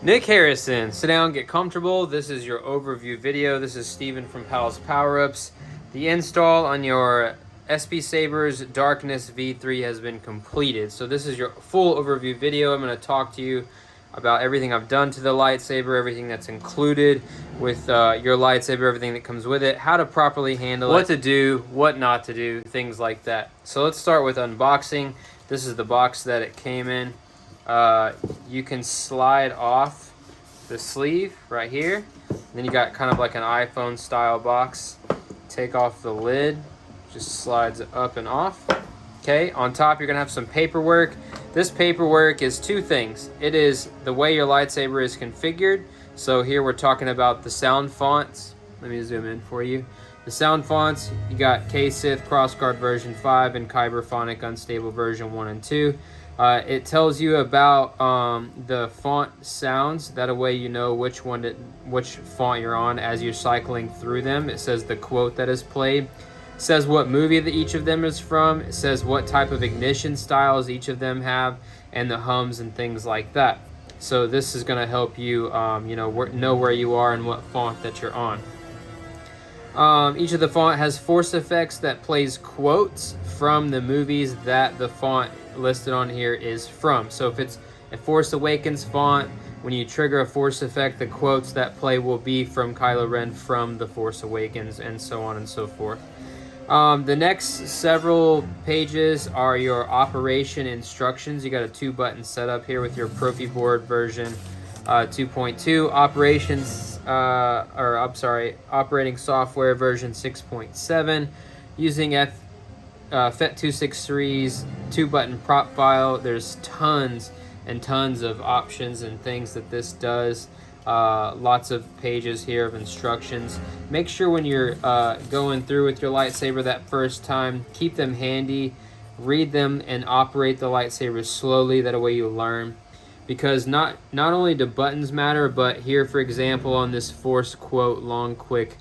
Nick Harrison, sit down, get comfortable. This is your overview video. This is Steven from Pal's Power Ups. The install on your SP Sabers Darkness V3 has been completed. So this is your full overview video. I'm going to talk to you about everything I've done to the lightsaber, everything that's included with your lightsaber, everything that comes with it, how to properly handle it, what to do, what not to do, things like that. So let's start with unboxing. This is the box that it came in. You can slide off the sleeve right here. Then you got kind of like an iPhone style box. Take off the lid, just slides up and off. Okay, on top you're gonna have some paperwork. This paperwork is two things. It is the way your lightsaber is configured. So here we're talking about the sound fonts. Let me zoom in for you. The sound fonts, you got K-Sith CrossGuard version 5 and Kyber Phonic Unstable version 1 and 2. It tells you about the font sounds. That way you know which font you're on as you're cycling through them. It says the quote that is played. It says what movie that each of them is from. It says what type of ignition styles each of them have and the hums and things like that. So this is going to help you, know where you are and what font that you're on. Each of the font has force effects that plays quotes from the movies that the font listed on here is from. So if it's a Force Awakens font, when you trigger a force effect, the quotes that play will be from Kylo Ren from The Force Awakens, and so on and so forth. The next several pages are your operation instructions. You got a 2-button setup here with your Profi board version 2.2, operating software version 6.7, using FET263's 2-button prop file. There's tons and tons of options and things that this does. Lots of pages here of instructions. Make sure when you're going through with your lightsaber that first time, keep them handy, read them, and operate the lightsaber slowly. That way you learn. Because not only do buttons matter, but here, for example, on this force quote, long click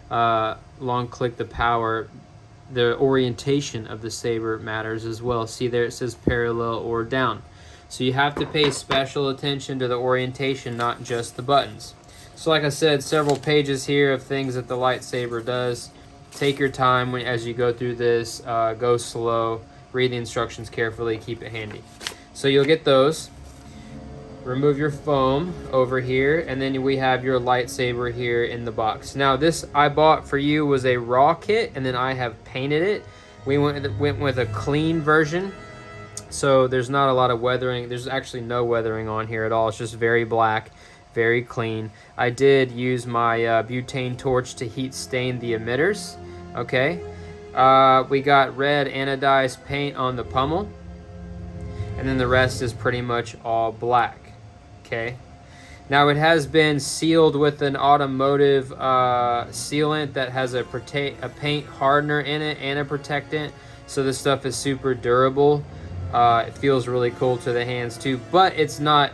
the power, the orientation of the saber matters as well. See there, it says parallel or down. So you have to pay special attention to the orientation, not just the buttons. So like I said, several pages here of things that the lightsaber does. Take your time as you go through this. Go slow. Read the instructions carefully. Keep it handy. So you'll get those. Remove your foam over here, and then we have your lightsaber here in the box. Now this I bought for you was a raw kit, and then I have painted it. We went with a clean version, so there's not a lot of weathering. There's actually no weathering on here at all. It's just very black, very clean. I did use my butane torch to heat stain the emitters. Okay, we got red anodized paint on the pommel, and then the rest is pretty much all black. Okay, now it has been sealed with an automotive sealant that has a paint hardener in it and a protectant, so this stuff is super durable. It feels really cool to the hands too, but it's not,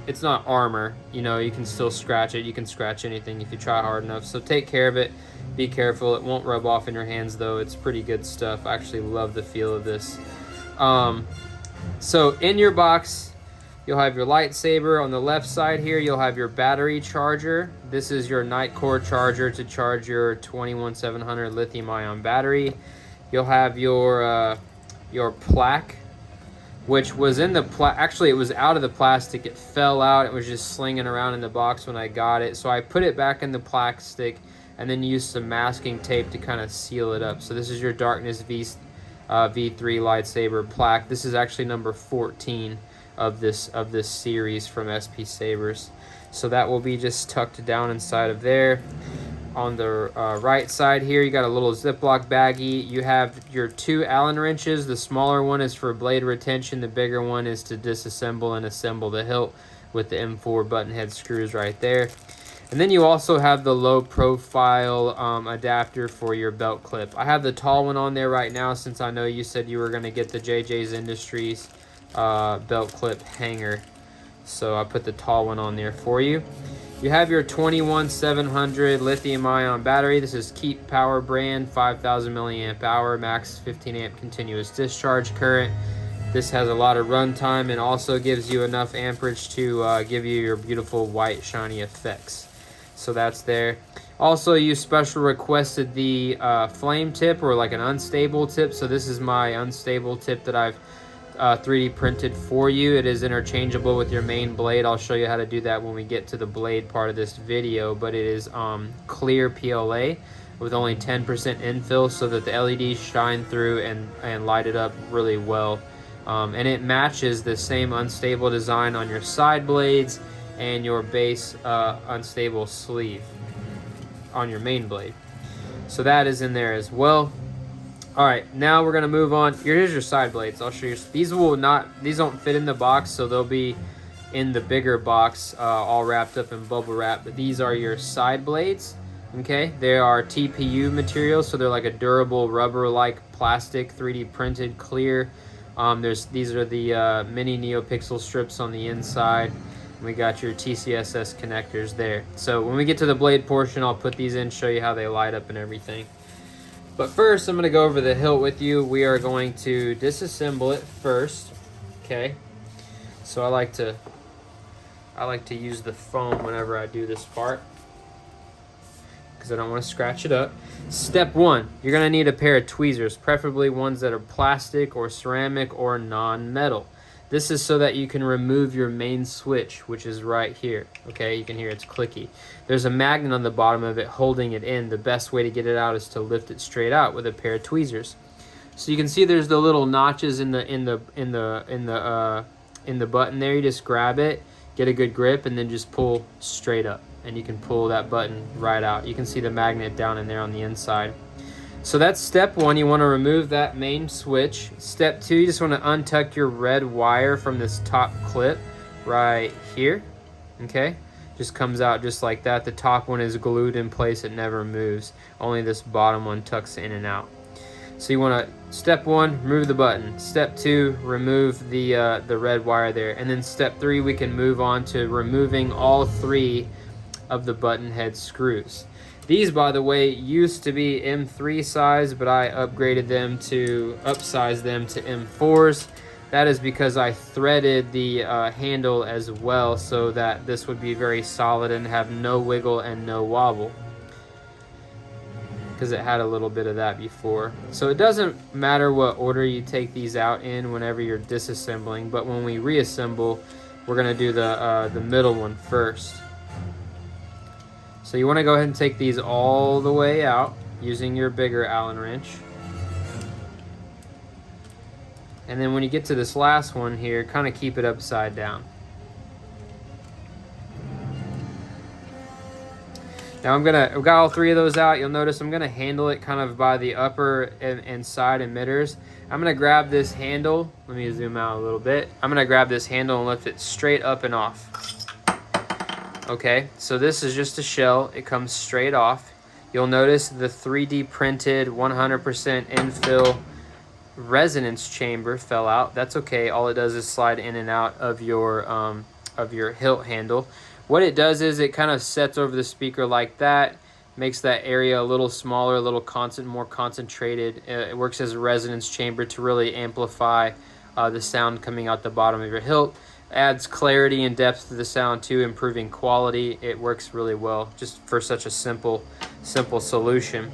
it's not armor. You can still scratch it. You can scratch anything if you try hard enough, so take care of it. Be careful. It won't rub off in your hands though. It's pretty good stuff. I actually love the feel of this. So in your box, you'll have your lightsaber. On the left side here, you'll have your battery charger. This is your Nightcore charger to charge your 21700 lithium-ion battery. You'll have your plaque, which was in the actually it was out of the plastic. It fell out. It was just slinging around in the box when I got it. So I put it back in the plastic and then used some masking tape to kind of seal it up. So this is your Darkness V3 lightsaber plaque. This is actually number 14 of this series from SP Sabers. So that will be just tucked down inside of there. On the right side here, you got a little Ziploc baggie. You have your 2 Allen wrenches. The smaller one is for blade retention. The bigger one is to disassemble and assemble the hilt with the M4 button head screws right there. And then you also have the low profile adapter for your belt clip. I have the tall one on there right now since I know you said you were going to get the JJ's Industries belt clip hanger. So I put the tall one on there for you. You have your 21700 lithium-ion battery. This is Keep Power brand, 5000 milliamp hour, max 15 amp continuous discharge current. This has a lot of runtime and also gives you enough amperage to give you your beautiful white shiny effects. So that's there. Also, you special requested the flame tip, or like an unstable tip. So this is my unstable tip that I've 3D printed for you. It is interchangeable with your main blade. I'll show you how to do that when we get to the blade part of this video, but it is clear PLA with only 10% infill so that the LEDs shine through and light it up really well. And it matches the same unstable design on your side blades and your base unstable sleeve on your main blade. So that is in there as well. All right, now we're gonna move on. Here's your side blades. I'll show you. These don't fit in the box, so they'll be in the bigger box, all wrapped up in bubble wrap. But these are your side blades. Okay, they are TPU materials, so they're like a durable rubber-like plastic, 3D printed, clear. These are the mini NeoPixel strips on the inside. We got your TCSS connectors there. So when we get to the blade portion, I'll put these in, show you how they light up and everything. But first, I'm going to go over the hilt with you. We are going to disassemble it first. Okay. So I like to use the foam whenever I do this part, because I don't want to scratch it up. Step one, you're going to need a pair of tweezers, preferably ones that are plastic or ceramic or non-metal. This is so that you can remove your main switch, which is right here. Okay, you can hear it's clicky. There's a magnet on the bottom of it holding it in. The best way to get it out is to lift it straight out with a pair of tweezers. So you can see there's the little notches in the button there. You just grab it, get a good grip, and then just pull straight up, and you can pull that button right out. You can see the magnet down in there on the inside. So that's step one. You want to remove that main switch. Step two, you just want to untuck your red wire from this top clip right here. Okay, just comes out just like that. The top one is glued in place. It never moves. Only this bottom one tucks in and out. So you want to, step one, remove the button. Step two, remove the red wire there. And then step three, we can move on to removing all three of the button head screws. These, by the way, used to be M3 size, but I upsized them to M4s. That is because I threaded the handle as well, so that this would be very solid and have no wiggle and no wobble, because it had a little bit of that before. So it doesn't matter what order you take these out in whenever you're disassembling, but when we reassemble, we're going to do the middle one first. So you want to go ahead and take these all the way out using your bigger Allen wrench. And then when you get to this last one here, kind of keep it upside down. Now I've got all three of those out. You'll notice I'm gonna handle it kind of by the upper and side emitters. I'm gonna grab this handle. Let me zoom out a little bit. I'm gonna grab this handle and lift it straight up and off. Okay, so this is just a shell. It comes straight off. You'll notice the 3D printed 100% infill resonance chamber fell out. That's okay. All it does is slide in and out of your hilt handle. What it does is it kind of sets over the speaker like that, makes that area a little smaller, a little more concentrated. It works as a resonance chamber to really amplify the sound coming out the bottom of your hilt. Adds clarity and depth to the sound too, improving quality. It works really well just for such a simple solution.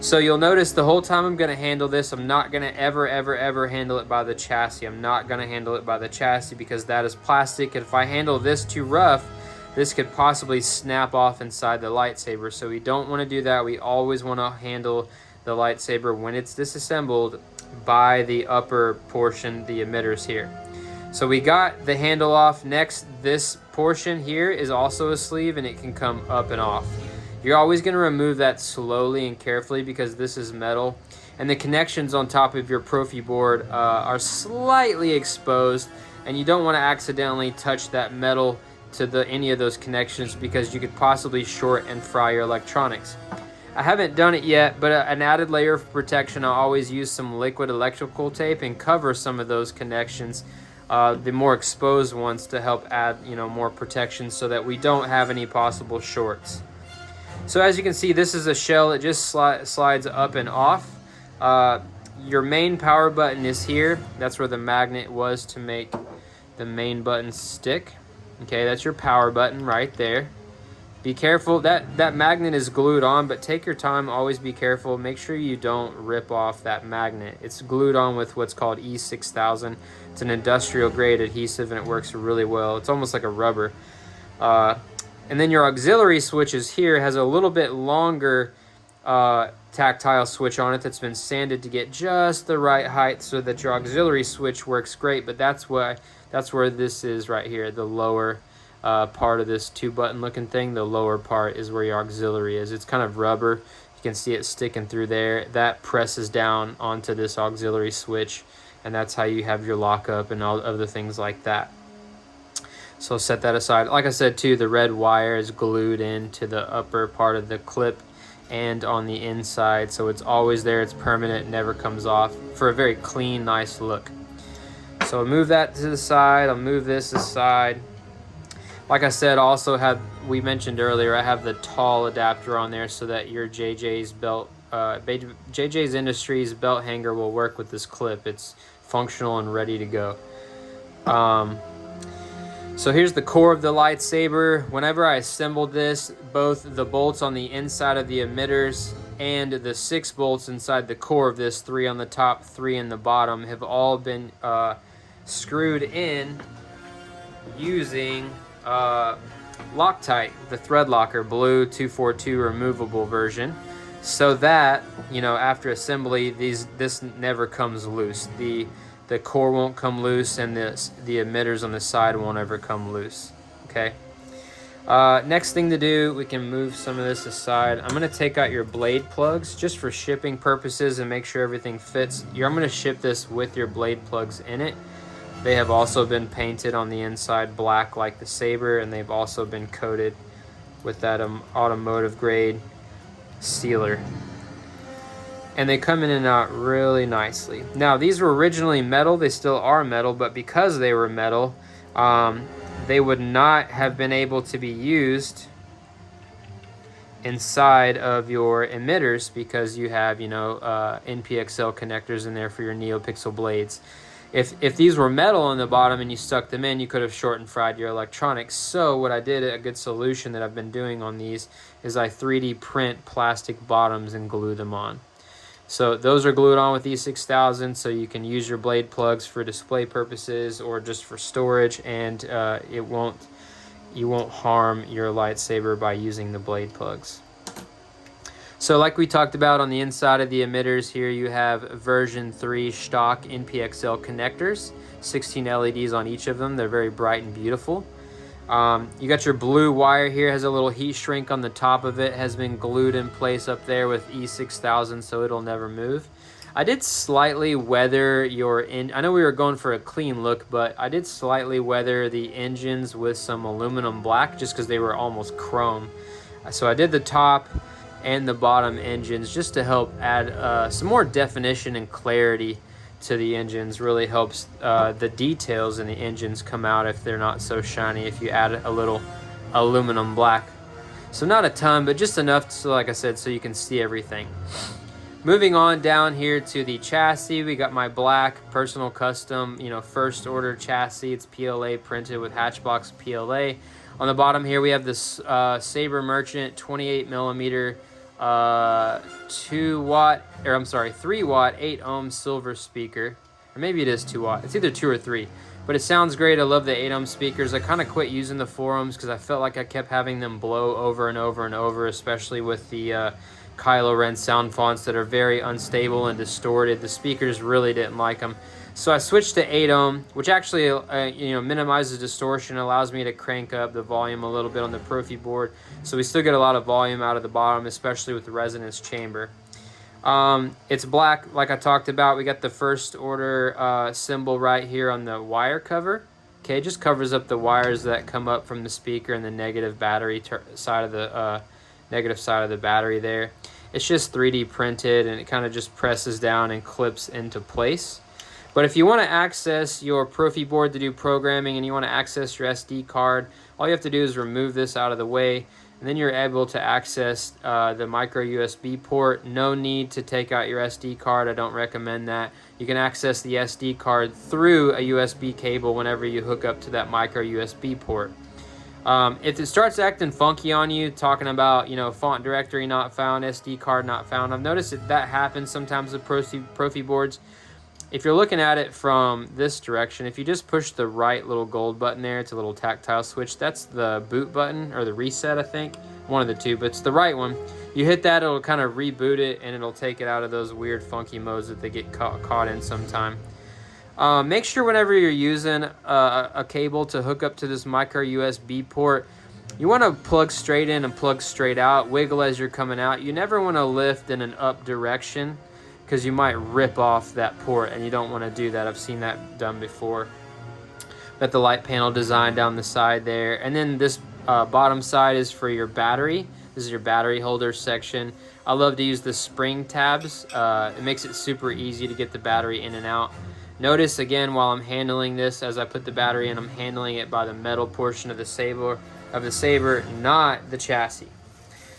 So you'll notice the whole time I'm going to handle this, I'm not going to ever handle it by the chassis. I'm not going to handle it by the chassis because that is plastic. And if I handle this too rough, this could possibly snap off inside the lightsaber. So we don't want to do that. We always want to handle the lightsaber when it's disassembled by the upper portion, the emitters here. So we got the handle off. Next, this portion here is also a sleeve and it can come up and off. You're always going to remove that slowly and carefully because this is metal. And the connections on top of your Profi board are slightly exposed, and you don't want to accidentally touch that metal to any of those connections because you could possibly short and fry your electronics. I haven't done it yet, but an added layer of protection, I'll always use some liquid electrical tape and cover some of those connections, the more exposed ones, to help add more protection so that we don't have any possible shorts. So as you can see, this is a shell. It just slides up and off. your main power button is here. That's where the magnet was to make the main button stick. Okay, that's your power button right there. Be careful, that magnet is glued on, but take your time, always be careful. Make sure you don't rip off that magnet. It's glued on with what's called E6000. It's an industrial grade adhesive and it works really well. It's almost like a rubber. And then your auxiliary switch is here, has a little bit longer tactile switch on it that's been sanded to get just the right height so that your auxiliary switch works great, but that's where this is right here, the lower part of this 2-button looking thing. The lower part is where your auxiliary is. It's kind of rubber. You can see it sticking through there. That presses down onto this auxiliary switch, and that's how you have your lockup and all other things like that. So set that aside. Like I said too, the red wire is glued into the upper part of the clip and on the inside, so it's always there. It's permanent, never comes off, for a very clean, nice look. So I'll move that to the side. I'll move this aside. Like I said, also we mentioned earlier, I have the tall adapter on there so that your JJ's belt, JJ's Industries belt hanger will work with this clip. It's functional and ready to go. So here's the core of the lightsaber. Whenever I assembled this, both the bolts on the inside of the emitters and the 6 bolts inside the core of this, 3 on the top, 3 in the bottom, have all been screwed in using Loctite, the thread locker blue 242 removable version, so that, you know, after assembly this never comes loose. The core won't come loose, and the emitters on the side won't ever come loose. Okay. Next thing to do, we can move some of this aside. I'm going to take out your blade plugs just for shipping purposes and make sure everything fits. I'm going to ship this with your blade plugs in it. They have also been painted on the inside black like the Saber, and they've also been coated with that automotive grade sealer. And they come in and out really nicely. Now, these were originally metal. They still are metal, but because they were metal, they would not have been able to be used inside of your emitters because you have, you know, NPXL connectors in there for your NeoPixel blades. If these were metal on the bottom and you stuck them in, you could have short and fried your electronics. So what I did, a good solution that I've been doing on these, is I 3D print plastic bottoms and glue them on. So those are glued on with E6000, so you can use your blade plugs for display purposes or just for storage, and you won't harm your lightsaber by using the blade plugs. So like we talked about, on the inside of the emitters here, you have version 3 stock NPXL connectors, 16 LEDs on each of them. They're very bright and beautiful. You got your blue wire here, has a little heat shrink on the top of it, has been glued in place up there with E6000, so it'll never move. I did slightly weather I know we were going for a clean look, but I did slightly weather the engines with some aluminum black just because they were almost chrome. So I did the top and the bottom engines just to help add some more definition and clarity to the engines. Really helps the details in the engines come out if they're not so shiny if you add a little aluminum black. So not a ton, but just enough, so like I said, so you can see everything. Moving on down here to the chassis, we got my black personal custom, you know, first order chassis. It's PLA printed with Hatchbox PLA. On the bottom here we have this Saber Merchant 28 millimeter 3 watt 8 ohm silver speaker, or maybe it is 2 watt. It's either 2 or 3, but it sounds great. I love the 8 ohm speakers. I kind of quit using the 4 ohms because I felt like I kept having them blow over and over and over, especially with the Kylo Ren sound fonts that are very unstable and distorted. The speakers really didn't like them. So I switched to 8 ohm, which actually you know, minimizes distortion, allows me to crank up the volume a little bit on the Profi board. So we still get a lot of volume out of the bottom, especially with the resonance chamber. It's black, like I talked about. We got the first order symbol right here on the wire cover. Okay, it just covers up the wires that come up from the speaker and the negative battery side of the battery there. It's just 3D printed, and it kind of just presses down and clips into place. But if you want to access your Profi board to do programming and you want to access your SD card, all you have to do is remove this out of the way. And then you're able to access the micro USB port. No need to take out your SD card. I don't recommend that. You can access the SD card through a USB cable whenever you hook up to that micro USB port. If it starts acting funky on you, talking about, you know, font directory not found, SD card not found, I've noticed that happens sometimes with Profi boards. If you're looking at it from this direction, if you just push the right little gold button there, it's a little tactile switch. That's the boot button or the reset, I think. One of the two, but it's the right one. You hit that, it'll kind of reboot it, and it'll take it out of those weird funky modes that they get caught in sometime. Make sure whenever you're using a cable to hook up to this micro USB port, you want to plug straight in and plug straight out. Wiggle as you're coming out. You never want to lift in an up direction, because you might rip off that port, and you don't want to do that. I've seen that done before. Got the light panel design down the side there, and then this bottom side is for your battery. This is your battery holder section. I love to use the spring tabs. It makes it super easy to get the battery in and out. Notice again, while I'm handling this, as I put the battery in, I'm handling it by the metal portion of the saber, not the chassis.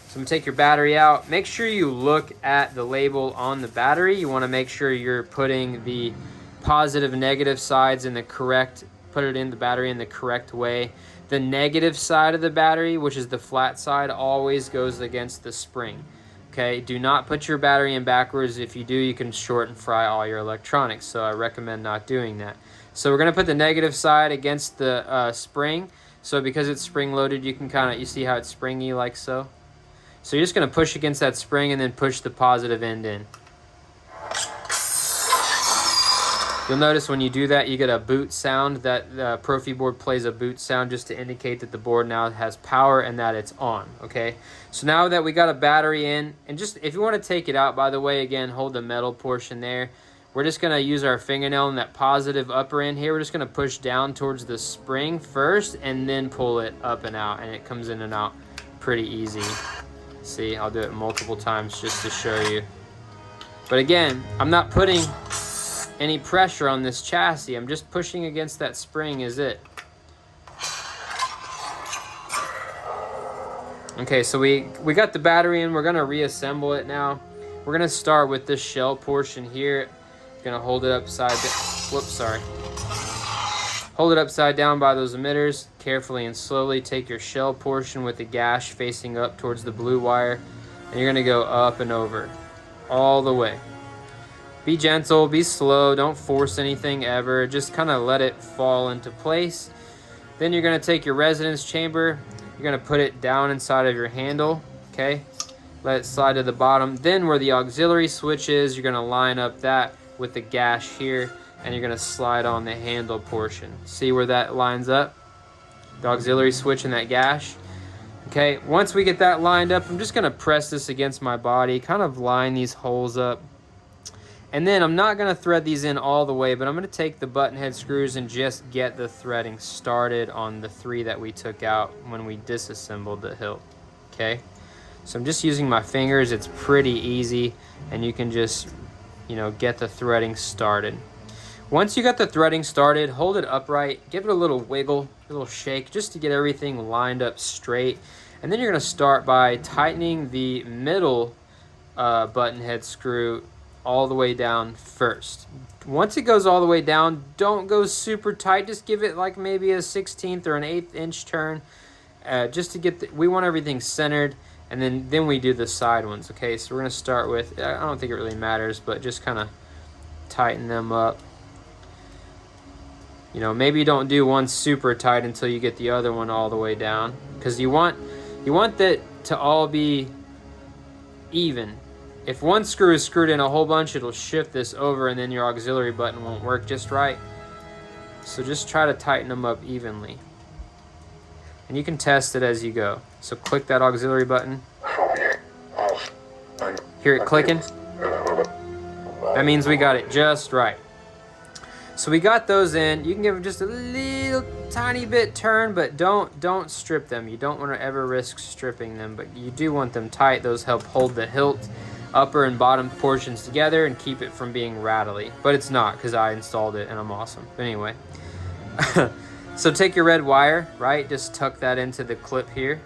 So I'm gonna take your battery out. Make sure you look at the label on the battery. You wanna make sure you're putting the positive and negative sides in the correct, put it in the battery in the correct way. The negative side of the battery, which is the flat side, always goes against the spring. Okay, do not put your battery in backwards. If you do, you can short and fry all your electronics. So I recommend not doing that. So we're gonna put the negative side against the spring. So because it's spring loaded, you can you see how it's springy like so. So you're just going to push against that spring and then push the positive end in. You'll notice when you do that, you get a boot sound. That Profi board plays a boot sound just to indicate that the board now has power and that it's on, okay? So now that we got a battery in, and just if you want to take it out, by the way, again, hold the metal portion there. We're just going to use our fingernail in that positive upper end here. We're just going to push down towards the spring first and then pull it up and out, and it comes in and out pretty easy. See, I'll do it multiple times just to show you. But again, I'm not putting any pressure on this chassis. I'm just pushing against that spring is it. Okay, so we got the battery in. We're gonna reassemble it now. We're gonna start with this shell portion here. Gonna hold it upside down. Whoops, sorry. Hold it upside down by those emitters. Carefully and slowly take your shell portion with the gash facing up towards the blue wire, and you're gonna go up and over, all the way. Be gentle, be slow, don't force anything ever. Just kind of let it fall into place. Then you're gonna take your resonance chamber, you're gonna put it down inside of your handle, okay? Let it slide to the bottom. Then where the auxiliary switch is, you're gonna line up that with the gash here, and you're gonna slide on the handle portion. See where that lines up? The auxiliary switch and that gash. Okay, once we get that lined up, I'm just gonna press this against my body, kind of line these holes up. And then I'm not gonna thread these in all the way, but I'm gonna take the button head screws and just get the threading started on the 3 that we took out when we disassembled the hilt, okay? So I'm just using my fingers, it's pretty easy, and you can just, you know, get the threading started. Once you got the threading started, hold it upright, give it a little wiggle, a little shake, just to get everything lined up straight. And then you're gonna start by tightening the middle button head screw all the way down first. Once it goes all the way down, don't go super tight, just give it like maybe a 1/16 or an 1/8 inch turn, just to get we want everything centered, and then we do the side ones, okay? So we're gonna start with, I don't think it really matters, but just kind of tighten them up. You know, maybe don't do one super tight until you get the other one all the way down, because you want that to all be even. If one screw is screwed in a whole bunch, it'll shift this over, and then your auxiliary button won't work just right. So just try to tighten them up evenly. And you can test it as you go. So click that auxiliary button. Hear it clicking? That means we got it just right. So we got those in. You can give them just a little tiny bit turn, but don't strip them. You don't want to ever risk stripping them, but you do want them tight. Those help hold the hilt upper and bottom portions together and keep it from being rattly. But it's not, because I installed it and I'm awesome. But anyway. So take your red wire, right? Just tuck that into the clip here.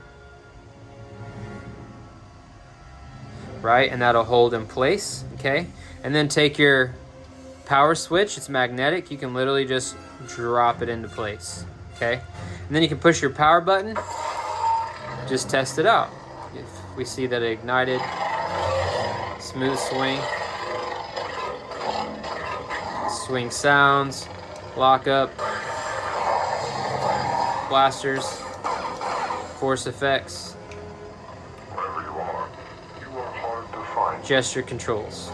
right? And that'll hold in place, okay? And then take your power switch, it's magnetic, you can literally just drop it into place, okay? And then you can push your power button, just test it out. If we see that it ignited, smooth swing, swing sounds, lock up, blasters, force effects, Wherever you are hard to find. gesture controls.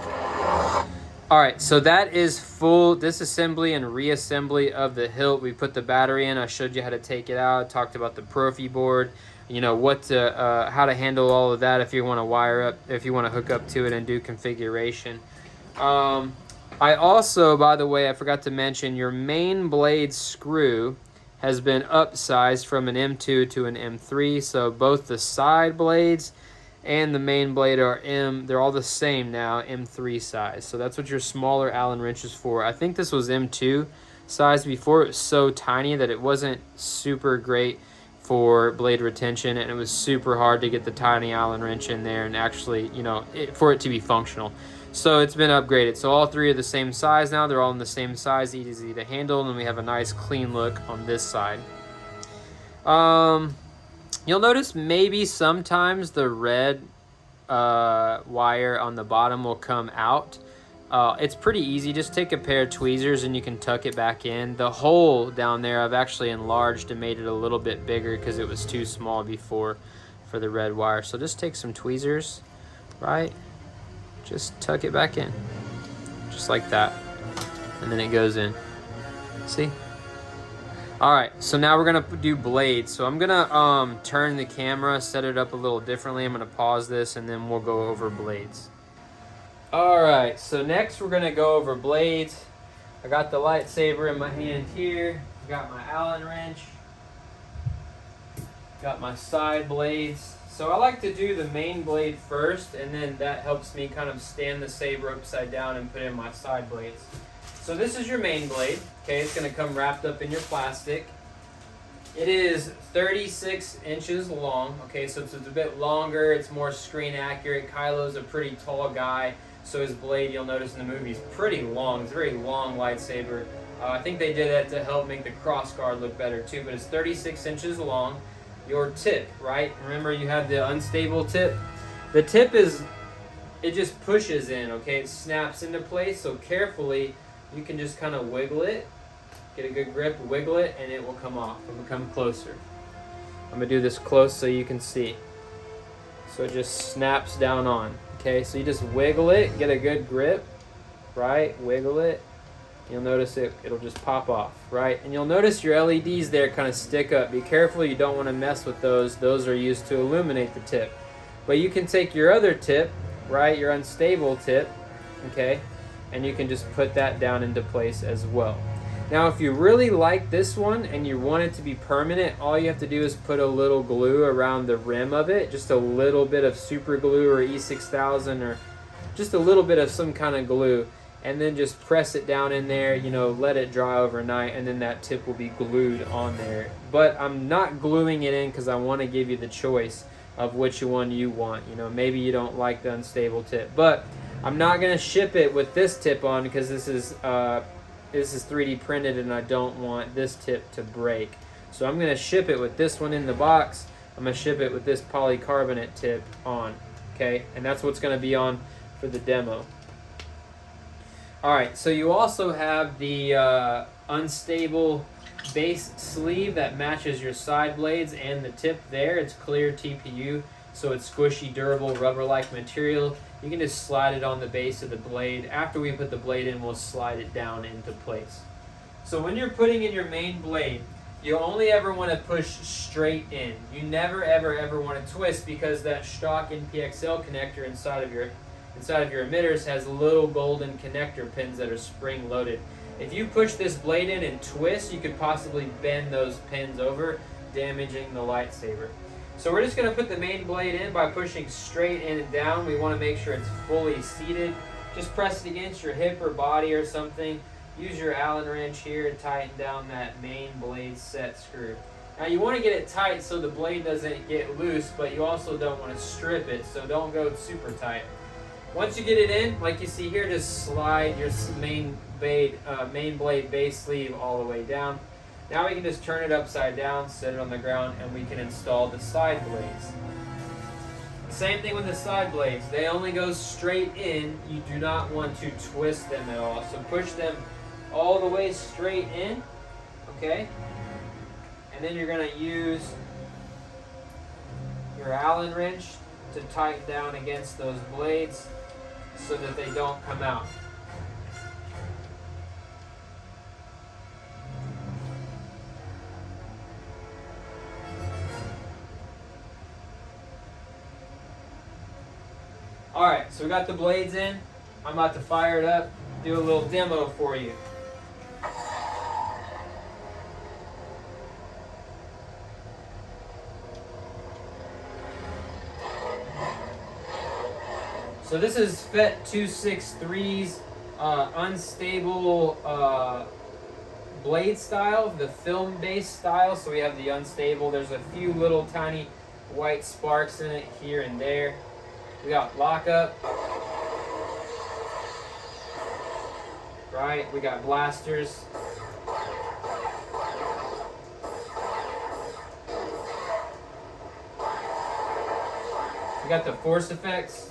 All right, so that is full disassembly and reassembly of the hilt. We put the battery in. I showed you how to take it out. I talked about the Profi board, you know, how to handle all of that if you want to wire up, if you want to hook up to it and do configuration. I also, by the way, I forgot to mention, your main blade screw has been upsized from an M2 to an M3. So both the side blades and the main blade they're all the same now, M3 size. So that's what your smaller Allen wrench is for. I think this was M2 size before. It was so tiny that it wasn't super great for blade retention, and it was super hard to get the tiny Allen wrench in there and actually, you know, for it to be functional. So it's been upgraded. So all three are the same size now. They're all in the same size, easy to handle, and we have a nice clean look on this side. You'll notice maybe sometimes the red wire on the bottom will come out. It's pretty easy. Just take a pair of tweezers and you can tuck it back in. The hole down there I've actually enlarged and made it a little bit bigger because it was too small before for the red wire. So just take some tweezers, right? Just tuck it back in, just like that. And then it goes in. See? All right, so now we're gonna do blades. So I'm gonna turn the camera, set it up a little differently. I'm gonna pause this and then we'll go over blades. All right, so next we're gonna go over blades. I got the lightsaber in my hand here. Got my Allen wrench. Got my side blades. So I like to do the main blade first, and then that helps me kind of stand the saber upside down and put in my side blades. So this is your main blade, okay? It's gonna come wrapped up in your plastic. It is 36 inches long, okay? So it's a bit longer, it's more screen accurate. Kylo's a pretty tall guy, so his blade, you'll notice in the movie, is pretty long. It's a very long lightsaber. I think they did that to help make the cross guard look better too, but it's 36 inches long. Your tip, right? Remember you have the unstable tip? The tip it just pushes in, okay? It snaps into place, so carefully you can just kind of wiggle it, get a good grip, wiggle it, and it will come off. It will come closer. I'm gonna do this close so you can see. So it just snaps down on, okay? So you just wiggle it, get a good grip, right? Wiggle it. You'll notice it'll just pop off, right? And you'll notice your LEDs there kind of stick up. Be careful, you don't want to mess with those. Those are used to illuminate the tip. But you can take your other tip, right? Your unstable tip, okay? And you can just put that down into place as well. Now, if you really like this one and you want it to be permanent, all you have to do is put a little glue around the rim of it, just a little bit of super glue or E6000 or just a little bit of some kind of glue, and then just press it down in there, you know, let it dry overnight, and then that tip will be glued on there. But I'm not gluing it in because I want to give you the choice of which one you want. You know, maybe you don't like the unstable tip, but I'm not going to ship it with this tip on because this is 3D printed and I don't want this tip to break. So I'm going to ship it with this one in the box. I'm going to ship it with this polycarbonate tip on, okay? And that's what's going to be on for the demo. All right, so you also have the unstable base sleeve that matches your side blades and the tip there. It's clear TPU, so it's squishy, durable, rubber-like material. You can just slide it on the base of the blade. After we put the blade in, we'll slide it down into place. So when you're putting in your main blade, you only ever want to push straight in. You never, ever want to twist because that stock NPXL connector inside of your emitters has little golden connector pins that are spring loaded. If you push this blade in and twist, you could possibly bend those pins over, damaging the lightsaber. So we're just going to put the main blade in by pushing straight in and down. We want to make sure it's fully seated. Just press it against your hip or body or something. Use your Allen wrench here to tighten down that main blade set screw. Now you want to get it tight so the blade doesn't get loose, but you also don't want to strip it, so don't go super tight. Once you get it in, like you see here, just slide your main blade base sleeve all the way down. Now we can just turn it upside down, set it on the ground, and we can install the side blades. Same thing with the side blades. They only go straight in. You do not want to twist them at all. So push them all the way straight in, okay? And then you're gonna use your Allen wrench to tighten down against those blades so that they don't come out. Alright, so we got the blades in. I'm about to fire it up, do a little demo for you. So this is FET 263's unstable blade style, the film-based style. So we have the unstable. There's a few little tiny white sparks in it here and there. We got lockup, right? We got blasters. We got the force effects.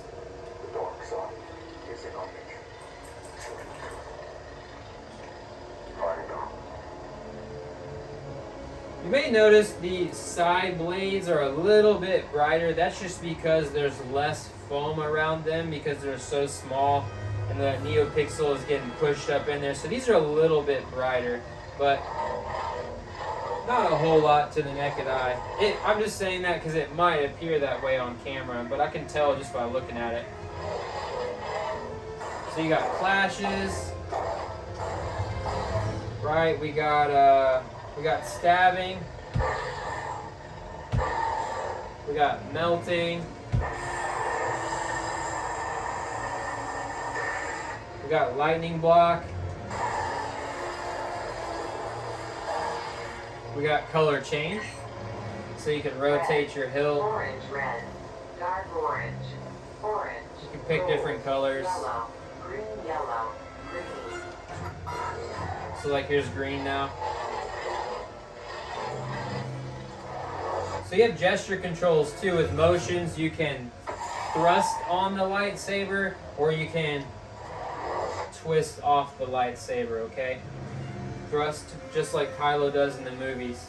The dark side is in our nature. Find out. You may notice the side blades are a little bit brighter. That's just because there's less foam around them because they're so small and the NeoPixel is getting pushed up in there. So these are a little bit brighter, but not a whole lot to the naked eye. I'm just saying that because it might appear that way on camera, but I can tell just by looking at it. So you got clashes, right? We got stabbing. We got melting. We got lightning block. We got color change, so you can rotate your hill. Orange, red, dark orange, orange. You can pick different colors. Yellow, green, green. So like here's green now. So you have gesture controls too with motions. You can thrust on the lightsaber or you can twist off the lightsaber, okay? Thrust, just like Kylo does in the movies.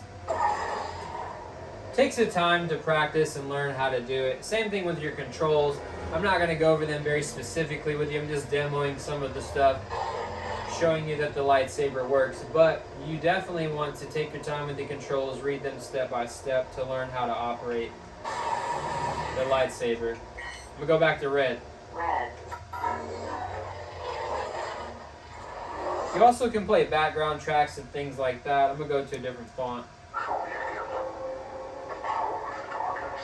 Takes a time to practice and learn how to do it. Same thing with your controls. I'm not going to go over them very specifically with you. I'm just demoing some of the stuff, showing you that the lightsaber works. But you definitely want to take your time with the controls, read them step by step to learn how to operate the lightsaber. I'm going to go back to red. Red. You also can play background tracks and things like that. I'm going to go to a different font. Show me again. The power of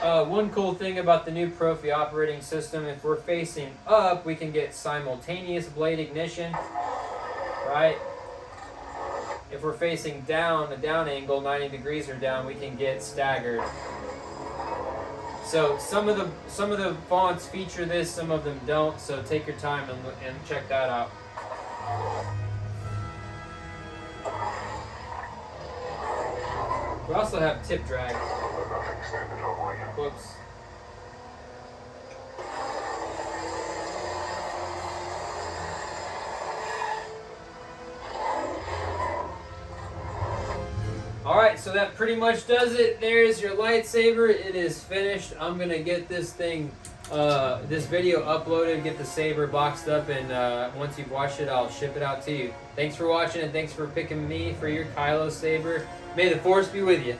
the darkness. One cool thing about the new Profi operating system, if we're facing up, we can get simultaneous blade ignition, right? If we're facing down, a down angle, 90 degrees or down, we can get staggered. So some of the fonts feature this, some of them don't. So take your time and check that out. We also have tip drag. Nothing standing our way. Whoops. Alright, so that pretty much does it. There's your lightsaber. It is finished. I'm going to get this thing, this video uploaded, get the saber boxed up, and once you've watched it, I'll ship it out to you. Thanks for watching, and thanks for picking me for your Kylo saber. May the Force be with you.